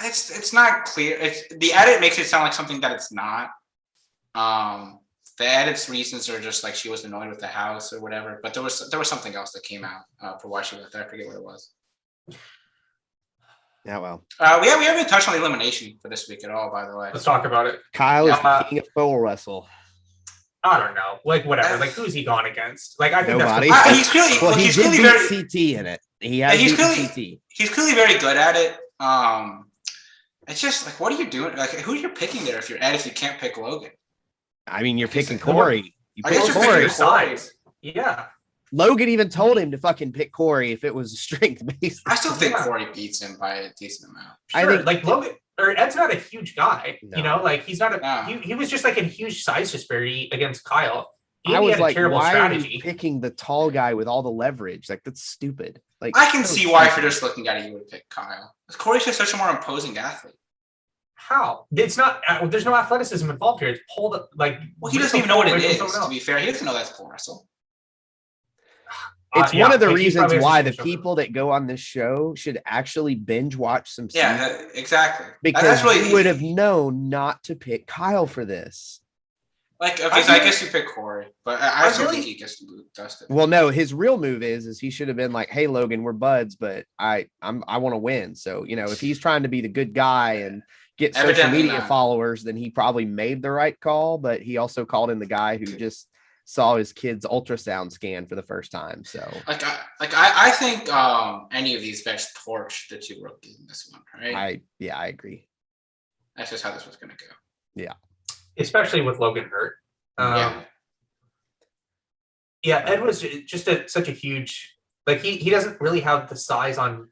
It's not clear. The edit makes it sound like something that it's not. The edit's reasons are just like she was annoyed with the house or whatever. But there was something else that came out for why she left there. I forget what it was. Yeah, well. We haven't touched on the elimination for this week at all, by the way. Let's talk about it. Kyle is the king of pole wrestle. I don't know. Like, whatever. Like, who's he gone against? Like, I think Nobody. He's clearly Well, he he's did clearly beat very CT in it. He has he's beaten clearly- CT. he's clearly very good at it. It's just like, what are you doing? Like, who are you picking there if you can't pick Logan? I mean, you're picking the Corey. You I pick guess you're Corey. picking size. Yeah. Logan even told him to fucking pick Corey if it was strength based. I still think Yeah. Corey beats him by a decent amount. I Sure. think- Like, Logan, or Ed's not a huge guy. No. You know, like, he's not No. he was just like a huge size disparity against Kyle. I Andy was had a like, terrible why are strategy. you picking the tall guy with all the leverage? Like, that's stupid. Like, I can so see why, if stupid. you're just looking at it, you would pick Kyle. Corey's just such a more imposing athlete. How? It's not. There's no athleticism involved here. It's pulled like. Well, he doesn't even know what it away from is. someone To else. be fair, he doesn't know that's pole wrestle. It's Yeah, one of the like, he reasons probably why the hasn't seen the show. people that go on this show should actually binge watch some Yeah, seasons, exactly. because that's really you would have known not to pick Kyle for this. like. Okay, I so I really- guess you pick Corey, but I still really- think he gets to boot Dustin. Well, no, his real move is he should have been like, "Hey, Logan, we're buds, but I want to win." So, you know, if he's trying to be the good guy and get social Evidently media not. followers, then he probably made the right call. But he also called in the guy who just saw his kid's ultrasound scan for the first time. So, I think any of these vets torch the 2 rookies in this one, right? I agree. That's just how this was going to go. Especially with Logan hurt. Yeah. Yeah, Ed was just such a huge. Like, he doesn't really have the size on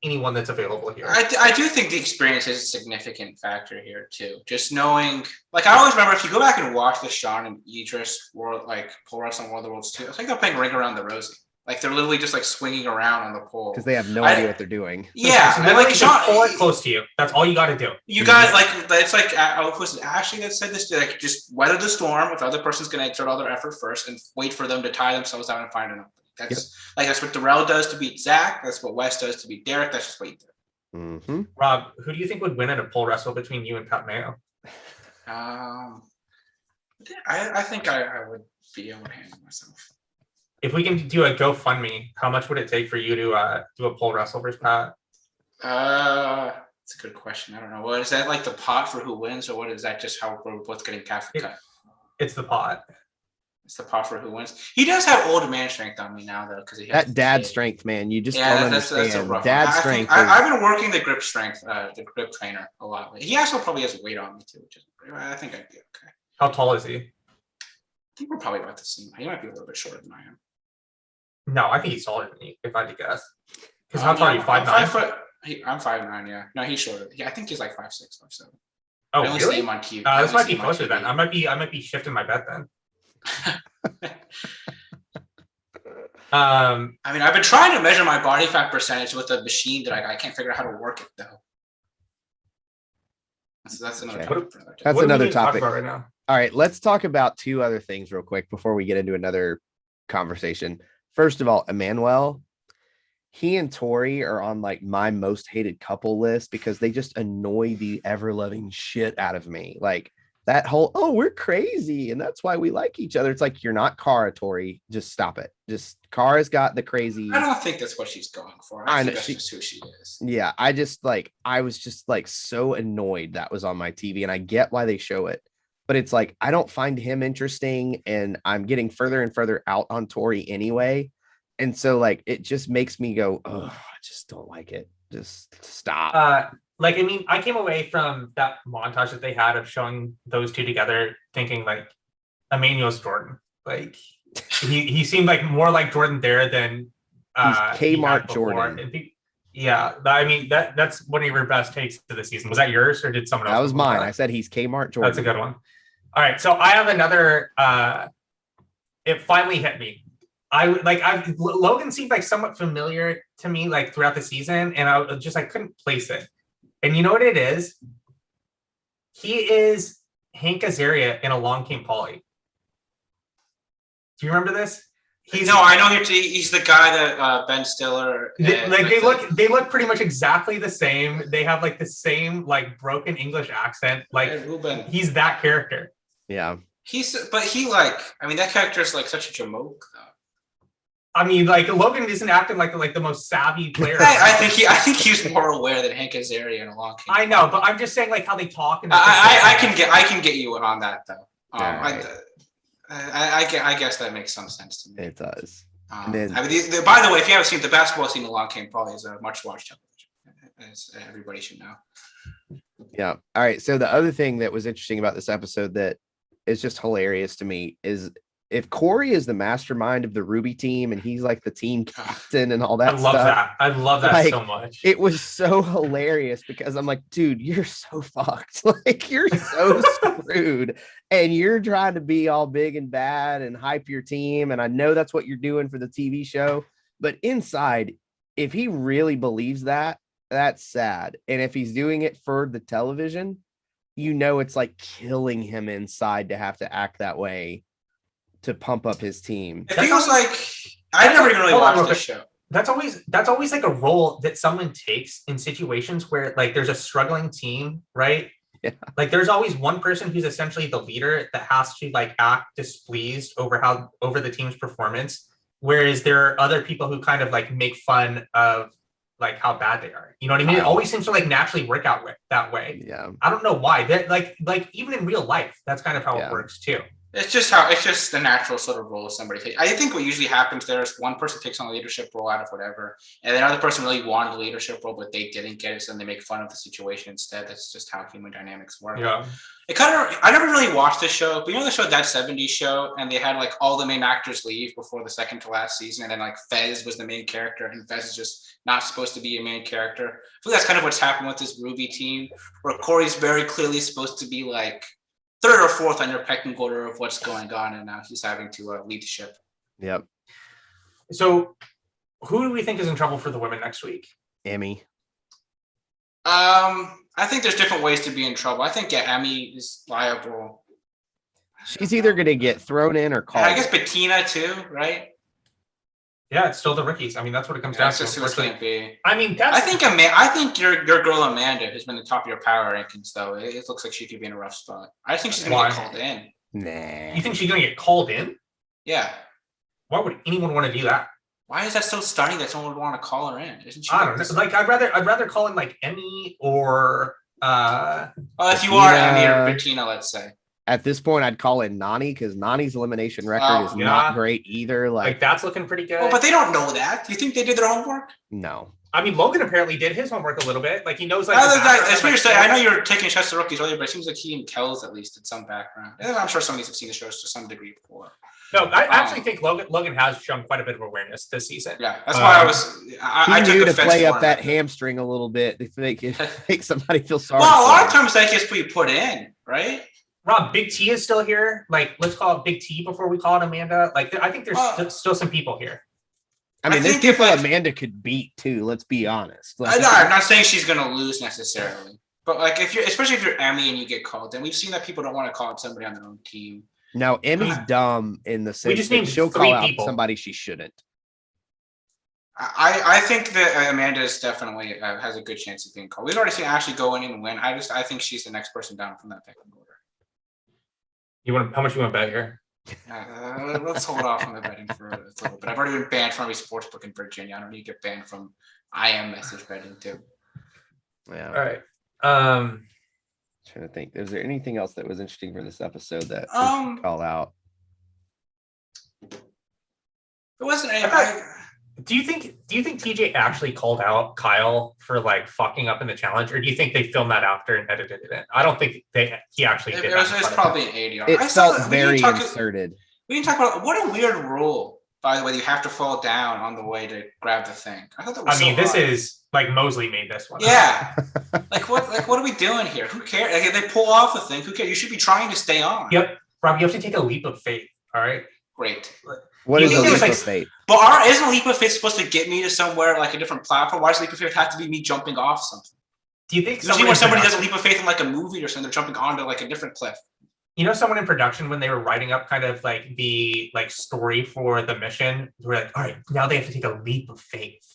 anyone that's available here. I do think the experience is a significant factor here too. Just knowing, like, I always remember if you go back and watch the Sean and Idris World, like, pole wrestling World of the Worlds too, I think they're playing Ring Around the Rosie. Like, they're literally just like swinging around on the pole. Because they have no idea what they're doing. Yeah, So and literally like just Sean, pull it close to you. That's all you got to do. you got like it's like was it Ashley that said this? Like, just weather the storm. If the other person's going to exert all their effort first, and wait for them to tie themselves out and find an opening. That's what Darrell does to beat Zach. That's what Wes does to beat Derek. That's just what you do. Mm-hmm. Rob, who do you think would win in a pole wrestle between you and Pat Mayo? I think I would be able to handle myself. If we can do a GoFundMe, how much would it take for you to do a pole wrestle versus Pat? That's a good question. I don't know. What is that, like the pot for who wins, or what is that? Just how we're both getting half a cut? It's the pot. It's the pot for who wins. He does have old man strength on me now, though, because he has That dad strength, man. You just Yeah, don't that's a understand. rough Dad one. strength. I've been working the grip strength, the grip trainer a lot. He also probably has weight on me too, which is I think I'd be okay. How tall is he? I think we're probably about the same. He might be a little bit shorter than I am. No, I think he's taller than me, if I had to guess. Because how tall are you? 5'9"? I'm 5'9", yeah. No, he's shorter. Yeah, I think he's like 5'6", 5'7". Oh, I only see really? him on TV. This might be closer then. I might be shifting my bet then. I mean, I've been trying to measure my body fat percentage with a machine that I can't figure out how to work it though. So that's another Okay. topic. For another day. That's What do we another need to talk topic. about right now? All right, let's talk about two other things real quick before we get into another conversation. First of all, Emmanuel, he and Tori are on like my most hated couple list because they just annoy the ever loving shit out of me. Like that whole, oh, we're crazy and that's why we like each other. It's like, you're not Cara, Tori. Just stop it. Just Cara's got the crazy. I don't think that's what she's going for. I think that's just who she is. Yeah, I was just like so annoyed that was on my TV, and I get why they show it, but it's like I don't find him interesting, and I'm getting further and further out on Tori anyway, and so like it just makes me go, oh, I just don't like it. Just stop. Like, I mean, I came away from that montage that they had of showing those two together thinking like Emmanuel's Jordan. Like he seemed like more like Jordan there than He's he Kmart had before. Jordan. And yeah, I mean that's one of your best takes of the season. Was that yours or did someone else? That was mine. I said he's Kmart Jordan. That's a good one. All right, so I have another. It finally hit me. Logan seemed like somewhat familiar to me like throughout the season, and I couldn't place it. And you know what it is? He is Hank Azaria in Along Came Polly. Do you remember this? I know he's the guy that Ben Stiller. They look pretty much exactly the same. They have like the same like broken English accent. Like he's that character. Yeah. That character is like such a jamoke though. I mean, like Logan isn't acting like the most savvy player. I think he's more aware than Hank Azaria in Along Came Polly. I know, but I'm just saying like how they talk. And I can get you on that though. Right. I guess that makes some sense to me. It does. By the way, if you haven't seen the basketball scene, Along Came Polly is a much watched television, as everybody should know. Yeah. All right. So the other thing that was interesting about this episode that is just hilarious to me is if Corey is the mastermind of the Ruby team and he's like the team captain and all that stuff. I love that so much. It was so hilarious because I'm like, dude, you're so fucked. Like you're so screwed and you're trying to be all big and bad and hype your team. And I know that's what you're doing for the TV show, but inside, if he really believes that, that's sad. And if he's doing it for the television, it's like killing him inside to have to act that way to pump up his team. It feels like I never even really watched this show. That's always like a role that someone takes in situations where like there's a struggling team, right? Yeah. Like there's always one person who's essentially the leader that has to like act displeased over the team's performance, whereas there are other people who kind of like make fun of like how bad they are. You know what I mean? It always seems to like naturally work out that way. Yeah. I don't know why. That like even in real life, that's kind of how it works too. It's just the natural sort of role somebody takes. I think what usually happens there is one person takes on the leadership role out of whatever, and the other person really wanted the leadership role, but they didn't get it, so then they make fun of the situation instead. That's just how human dynamics work. Yeah. I never really watched this show, but you know the show That 70s Show, and they had like all the main actors leave before the second to last season, and then like Fez was the main character, and Fez is just not supposed to be a main character. I feel that's kind of what's happened with this Ruby team, where Corey's very clearly supposed to be like third or fourth on your pecking order of what's going on, and now he's having to lead the ship. Yep. So, who do we think is in trouble for the women next week? Emmy. I think there's different ways to be in trouble. I think Emmy is liable. She's either going to get thrown in or called. I guess Bettina too, right? Yeah, it's still the rookies. I mean, that's what it comes down to. That's who it's going to be. I mean, I think your girl Amanda, who's been the top of your power rankings, though, it looks like she could be in a rough spot. I think she's going to get called in. Nah. You think she's going to get called in? Yeah. Why would anyone want to do that? Why is that so stunning that someone would want to call her in? Isn't she? I don't know. Like, I'd rather call in like Emmy or. Well, if you are Emmy or Bettina, let's say. At this point, I'd call it Nani because Nani's elimination record is not great either. Like that's looking pretty good. Well, but they don't know that. Do you think they did their homework? No. I mean, Logan apparently did his homework a little bit. Like he knows. Like, that's weird. I know you're taking shots to rookies earlier, but it seems like he and Kells at least did some background. And I'm sure some of these have seen the shows to some degree before. No, I actually think Logan has shown quite a bit of awareness this season. Yeah, that's why I knew to play up that hamstring a little bit to make somebody feel sorry. Well, a lot of times that gets put in, right? Rob, Big T is still here. Like, let's call it Big T before we call it Amanda. Like, I think there's still some people here. I mean, there's think if, people like- Amanda could beat too. Let's be honest. I know, I'm not saying she's gonna lose necessarily, but like especially if you're Emmy and you get called, then we've seen that people don't want to call up somebody on their own team. Now, Emmy's dumb in the sense just that named she'll 3 call out people. somebody she shouldn't. I think that Amanda is definitely has a good chance of being called. We've already seen Ashley go in and win. I think she's the next person down from that pecking order. How much you want to bet here? Let's hold off on the betting for a little bit. I've already been banned from a sportsbook in Virginia. I don't need to get banned from IM message betting too. Yeah. All right. Trying to think. Is there anything else that was interesting for this episode that we should call out? It wasn't. Do you think TJ actually called out Kyle for like fucking up in the challenge, or do you think they filmed that after and edited it in? I don't think he actually did. It's probably an ADR. It felt very inserted. We can talk about what a weird rule. By the way, you have to fall down on the way to grab the thing. I thought that was. This is like Mosley made this one. Yeah. What are we doing here? Who cares? Like, if they pull off the thing, who cares? You should be trying to stay on. Yep, Rob, you have to take a leap of faith. All right. Great. What is a leap like, of faith? But isn't leap of faith supposed to get me to somewhere like a different platform? Why does leap of faith have to be me jumping off something? Do you think when somebody does a leap of faith in like a movie or something, they're jumping onto like a different cliff? You know, someone in production, when they were writing up kind of like the story for the mission, they were like, all right, now they have to take a leap of faith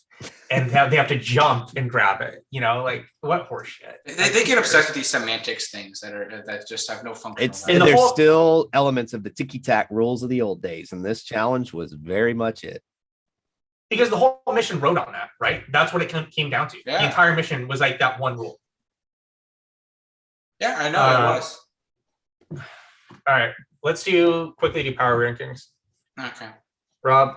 and they have to jump and grab it. You know, like what horseshit. They get obsessed with these semantics things that just have no function. There's still elements of the ticky-tack rules of the old days, and this challenge was very much it. Because the whole mission rode on that, right? That's what it came down to. Yeah. The entire mission was like that one rule. Yeah, I know it was. All right, let's quickly do power rankings. Okay. Rob?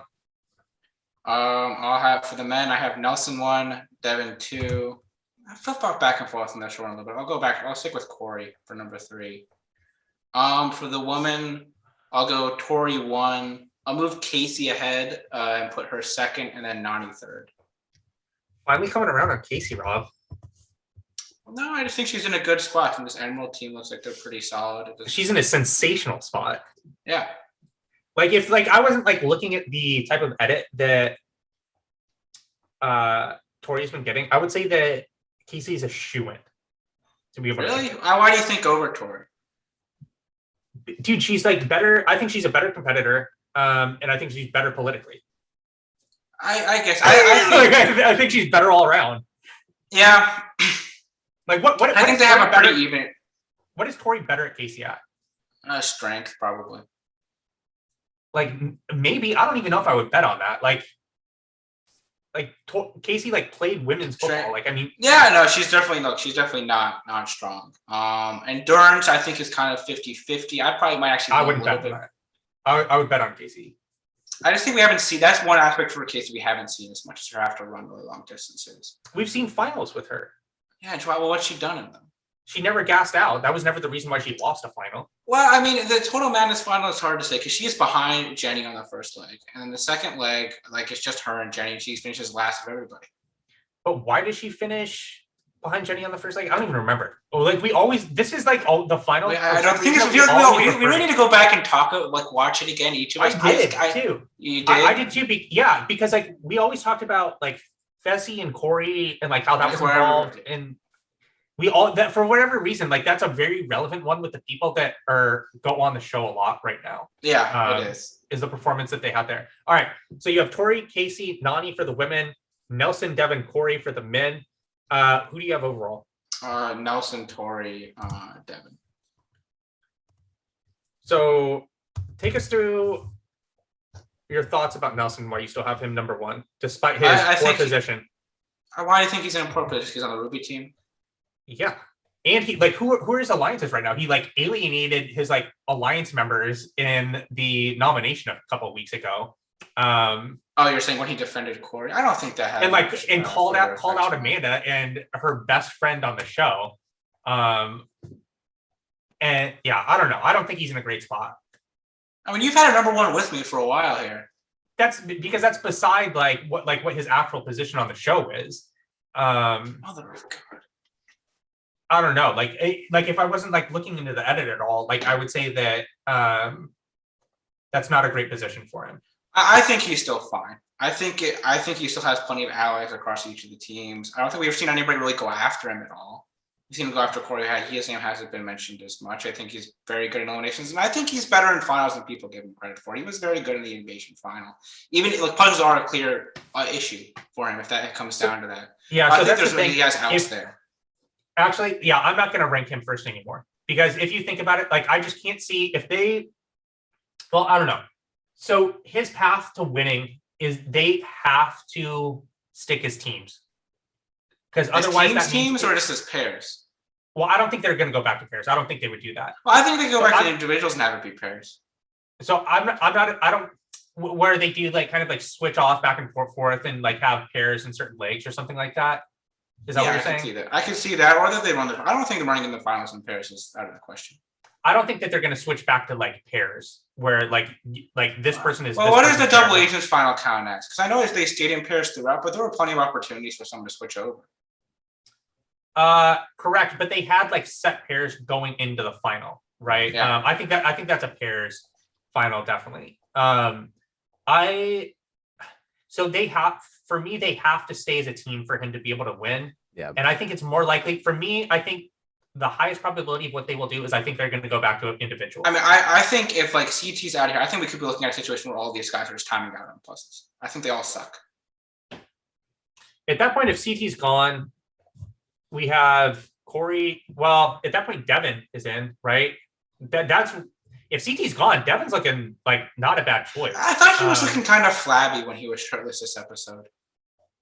I'll have for the men, I have Nelson 1, Devin 2. I flip back and forth on that short a little bit. I'll stick with Corey for number 3. For the woman, I'll go Tori 1. I'll move Casey ahead and put her 2nd, and then Nani 3rd. Finally coming around on Casey, Rob. No, I just think she's in a good spot. And this Emerald team looks like they're pretty solid. She's in a sensational spot. Yeah. Like if I wasn't like looking at the type of edit that Tori's been getting, I would say that Casey's a shoo-in to be able to. Really? Why do you think over Tori? Dude, she's like better. I think she's a better competitor. And I think she's better politically. I guess I think she's better all around. Yeah. Like what I think they have a pretty even. What is Tori better at Casey at? Strength, probably. Like maybe I don't even know if I would bet on that. Like Casey like played women's football. Like I mean, yeah, no, she's definitely not strong. Endurance I think is kind of 50-50. I wouldn't bet on that. I would bet on Casey. I just think we haven't seen. That's one aspect for Casey we haven't seen as much as her have to run really long distances. We've seen finals with her. Yeah, well, what's she done in them? She never gassed out. That was never the reason why she lost a final. Well, I mean, the Total Madness final is hard to say because she is behind Jenny on the first leg. And then the second leg, like, it's just her and Jenny. She finishes last of everybody. But why did she finish behind Jenny on the first leg? I don't even remember. Oh, like, this is like all the final. I don't think we really need to go back and watch it again. Each of us. I did too. You did? I did too. Because like, we always talked about like Fessy and Corey and like how that was involved. And we all that for whatever reason, like that's a very relevant one with the people that go on the show a lot right now. Yeah, it is the performance that they had there. All right, so you have Tori, Casey, Nani for the women, Nelson, Devin, Corey for the men. Who do you have overall? Nelson, Tori, Devin. So take us through your thoughts about Nelson. Why you still have him number 1 despite his poor position? Why do you think he's in a poor position? Because he's on the Ruby team. Yeah. And he like who are his alliances right now? He like alienated his like alliance members in the nomination a couple of weeks ago. You're saying when he defended Corey? I don't think that happened. And called out Amanda and her best friend on the show. And yeah, I don't know. I don't think he's in a great spot. I mean, you've had a number 1 with me for a while here. That's because that's beside what his actual position on the show is. Mother of God. I don't know. Like if I wasn't like looking into the edit at all, like I would say that that's not a great position for him. I think he's still fine. I think he still has plenty of allies across each of the teams. I don't think we've seen anybody really go after him at all. We've seen him go after Corey. His name hasn't been mentioned as much. I think he's very good in eliminations, and I think he's better in finals than people give him credit for. He was very good in the Invasion final. Even like puzzles are a clear issue for him if that comes down to that. Yeah, I so think that's the thing. he has outs there. Actually, yeah, I'm not going to rank him first anymore because if you think about it, like I just can't see if they. Well, I don't know. So his path to winning is they have to stick as teams because otherwise that teams or just as pairs. Well, I don't think they're going to go back to pairs. I don't think they would do that. Well, I think they go back to individuals and have it be pairs. So I'm not. I don't. Where they do like kind of like switch off back and forth and like have pairs in certain legs or something like that. Is that what you're saying? I can see that. Or that they run the. I don't think the running in the finals in pairs is out of the question. I don't think that they're going to switch back to like pairs where like this person is. Well, what is the double agents final count as? Because I know they stayed in pairs throughout, but there were plenty of opportunities for someone to switch over. Correct, but they had like set pairs going into the final, right? Yeah. I think that's a pairs final, definitely. So they have to stay as a team for him to be able to win. Yeah. And I think it's more likely for me. I think the highest probability of what they will do is I think they're going to go back to an individual. I mean, I think if like CT's out here, I think we could be looking at a situation where all these guys are just timing out on pluses. I think they all suck. At that point, if CT's gone, we have Corey. Well, at that point, Devin is in, right? That's if CT's gone, Devin's looking like not a bad choice. I thought he was looking kind of flabby when he was shirtless this episode.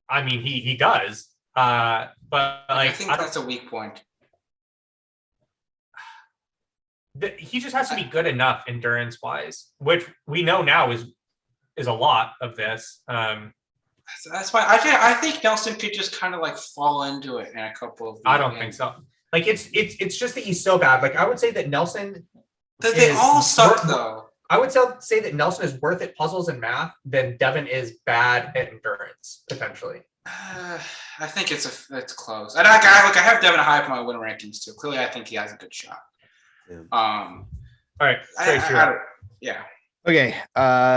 I mean, he does. But like, I think that's a weak point. He just has to be good enough endurance wise, which we know now is a lot of this. That's why I think Nelson could just kind of like fall into it in a couple of. I don't think so. Like it's just that he's so bad. Like I would say that Nelson. They all suck though. I would say that Nelson is worth at puzzles and math than Devin is bad at endurance potentially. I think it's close. And I have Devin high up in my winner rankings too. Clearly, I think he has a good shot. Yeah. All right. Yeah. Okay.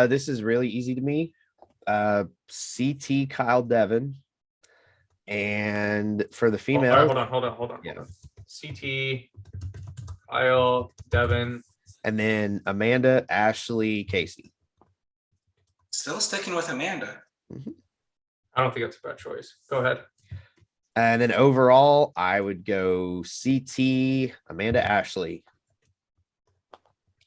This is really easy to me. CT Kyle Devin. And for the female. Hold on. Yeah. CT Kyle Devin. And then Amanda, Ashley, Casey. Still sticking with Amanda. Mm-hmm. I don't think that's a bad choice. Go ahead. And then overall, I would go CT, Amanda, Ashley.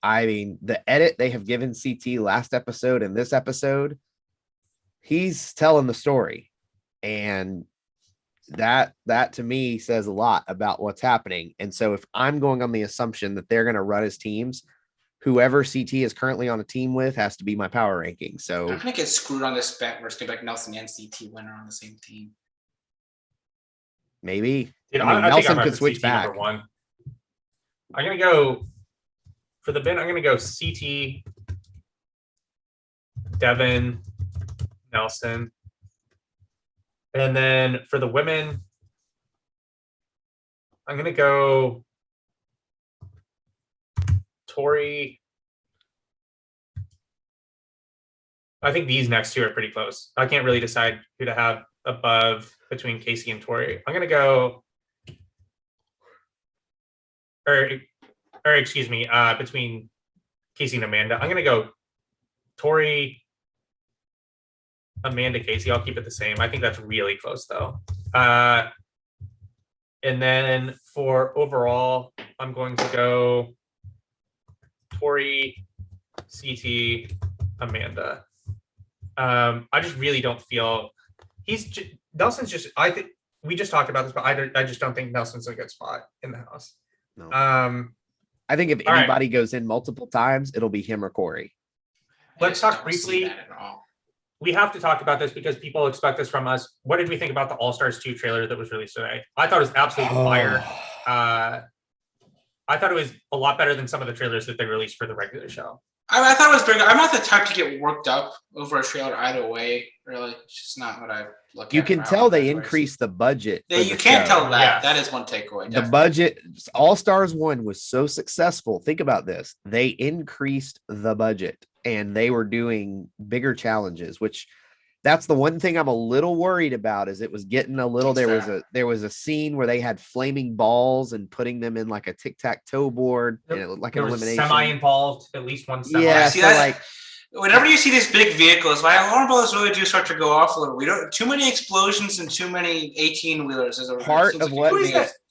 I mean, the edit they have given CT last episode and this episode, he's telling the story. And that to me says a lot about what's happening. And so if I'm going on the assumption that they're going to run as teams, whoever CT is currently on a team with has to be my power ranking. So I'm gonna get screwed on this bet where it's gonna be like Nelson and CT winner on the same team. Maybe. I mean, Nelson could switch CT back. Number one. I'm gonna go for the bin. I'm gonna go CT, Devin, Nelson. And then for the women, I'm going to go Tori. I think these next two are pretty close. I can't really decide who to have above between Casey and Tori. I'm going to go, or excuse me, between Casey and Amanda. I'm going to go Tori, Amanda, Casey. I'll keep it the same. I think that's really close though. And then for overall, I'm going to go Tori, CT, Amanda. I just really don't feel Nelson's just. I think we just talked about this, but I just don't think Nelson's a good spot in the house. No. I think if anybody goes in multiple times, it'll be him or Corey. Let's talk briefly. We have to talk about this because people expect this from us. What did we think about the All Stars 2 trailer that was released today? I thought it was absolutely fire. I thought it was a lot better than some of the trailers that they released for the regular show. I thought it was big. I'm not the type to get worked up over a trailer either way. Really, it's just not what I look at. You can tell they increased the budget. You can't tell that. Yes. That is one takeaway. The budget, All Stars 1 was so successful. Think about this. They increased the budget and they were doing bigger challenges, which that's the one thing I'm a little worried about is it was getting a little, there was a scene where they had flaming balls and putting them in like a tic-tac-toe board and it looked like an elimination. Semi involved, at least one semi. Yeah, See, so like whenever you see these big vehicles, my alarm bells really do start to go off a little. We don't too many explosions and too many 18-wheelers is a part of what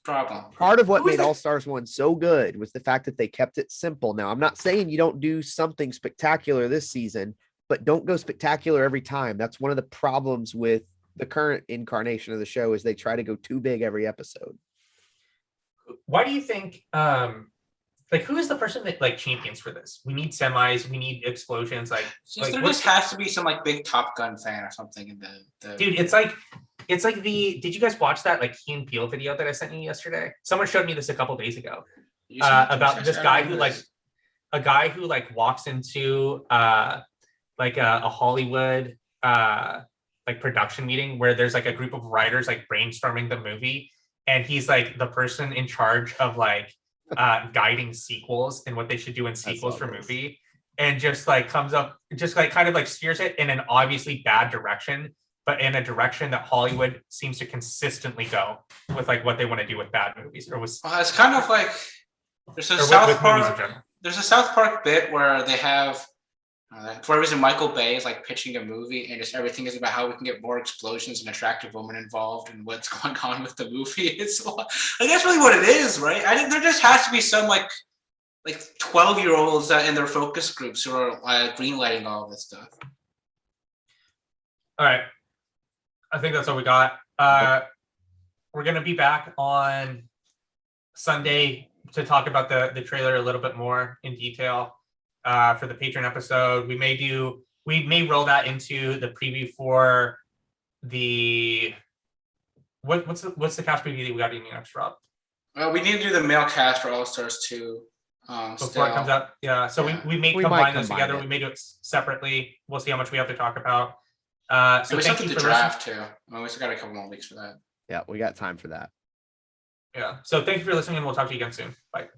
problem. Part of what made All Stars 1 so good was the fact that they kept it simple. Now, I'm not saying you don't do something spectacular this season, but don't go spectacular every time. That's one of the problems with the current incarnation of the show is they try to go too big every episode. Why do you think like who is the person that like champions for this? We need semis, we need explosions. Like there just has to be some like big Top Gun fan or something in the dude. It's like the. Did you guys watch that like Key and Peele video that I sent you yesterday? Someone showed me this a couple days ago about this guy who like walks into like a Hollywood like production meeting where there's like a group of writers like brainstorming the movie, and he's like the person in charge of like guiding sequels and what they should do in sequels for movie, and just like comes up, just like kind of like steers it in an obviously bad direction, but in a direction that Hollywood seems to consistently go with like what they want to do with bad movies or with. It's kind of like there's a South Park bit where they have for whatever reason Michael Bay is like pitching a movie and just everything is about how we can get more explosions and attractive women involved and what's going on with the movie. It's like that's really what it is, right? I think there just has to be some like 12-year-olds in their focus groups who are greenlighting all of this stuff. All right, I think that's all we got. We're gonna be back on Sunday to talk about the trailer a little bit more in detail. For the Patreon episode, we may roll that into the preview for the what's the cast preview that we got in next, Rob? We need to do the male cast for All Stars 2 before it comes out. Yeah, so we may combine those together. We may do it separately. We'll see how much we have to talk about. So we thank still you have the for draft too. We still got a couple more weeks for that. Yeah, we got time for that. Yeah. So thank you for listening, and we'll talk to you again soon. Bye.